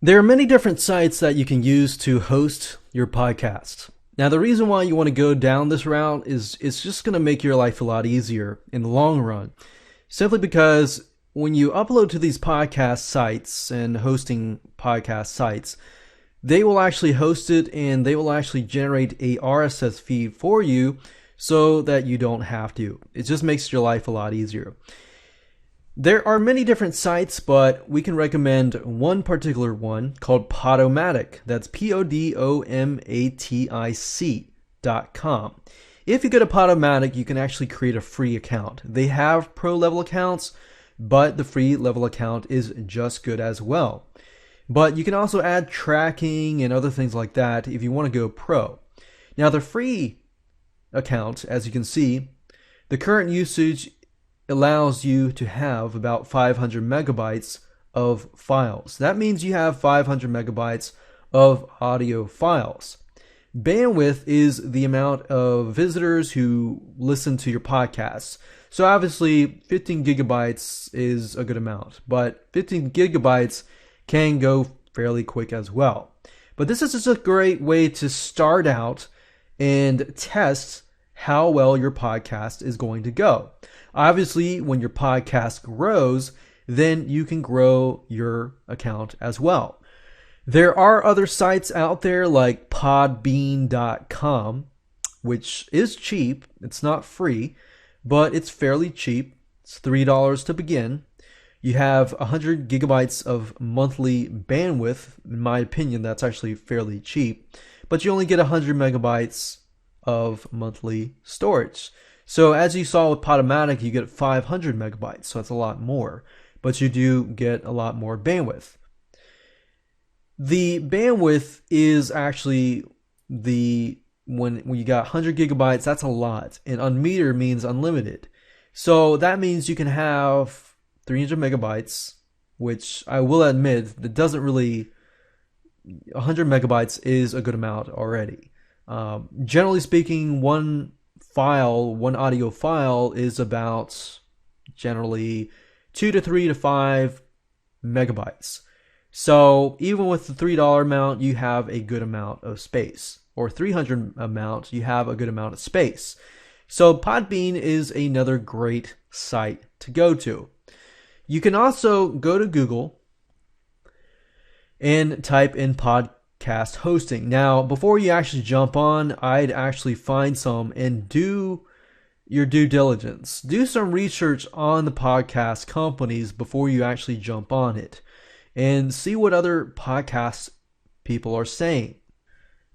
There are many different sites that you can use to host your podcast. Now, the reason why you want to go down this route is it's just going to make your life a lot easier in the long run. Simply because when you upload to these podcast sites and hosting podcast sites, they will actually host it and they will actually generate a RSS feed for you so that you don't have to. It just makes your life a lot easier. There are many different sites, but we can recommend one particular one called Podomatic. That's Podomatic.com. If you go to Podomatic, you can actually create a free account. They have pro level accounts, but the free level account is just good as well. But you can also add tracking and other things like that if you want to go pro. Now, the free account, as you can see, the current usage allows you to have about 500 megabytes of files. That means you have 500 megabytes of audio files. Bandwidth is the amount of visitors who listen to your podcasts. So obviously 15 gigabytes is a good amount, but 15 gigabytes can go fairly quick as well. But this is just a great way to start out and test how well your podcast is going to go. Obviously, when your podcast grows, then you can grow your account as well. There are other sites out there like podbean.com, which is cheap. It's not free, but it's fairly cheap. It's $3 to begin. You have 100 gigabytes of monthly bandwidth. In my opinion, that's actually fairly cheap. But you only get 100 megabytes of monthly storage. So as you saw with Podomatic, you get 500 megabytes, so that's a lot more. But you do get a lot more bandwidth. The bandwidth is actually when you got 100 gigabytes, that's a lot. And unmetered means unlimited. So that means you can have 300 megabytes, which I will admit, that doesn't really, 100 megabytes is a good amount already. Generally speaking, one audio file is about generally 2 to 3 to 5 megabytes. So even with the $3 amount, you have a good amount of space. Or 300 amount, you have a good amount of space. So Podbean is another great site to go to. You can also go to Google and type in podcast hosting. Now, before you actually jump on, I'd actually find some and do your due diligence. Do some research on the podcast companies before you actually jump on it and see what other podcast people are saying.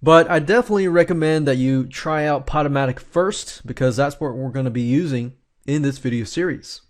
But I definitely recommend that you try out Podomatic first because that's what we're going to be using in this video series.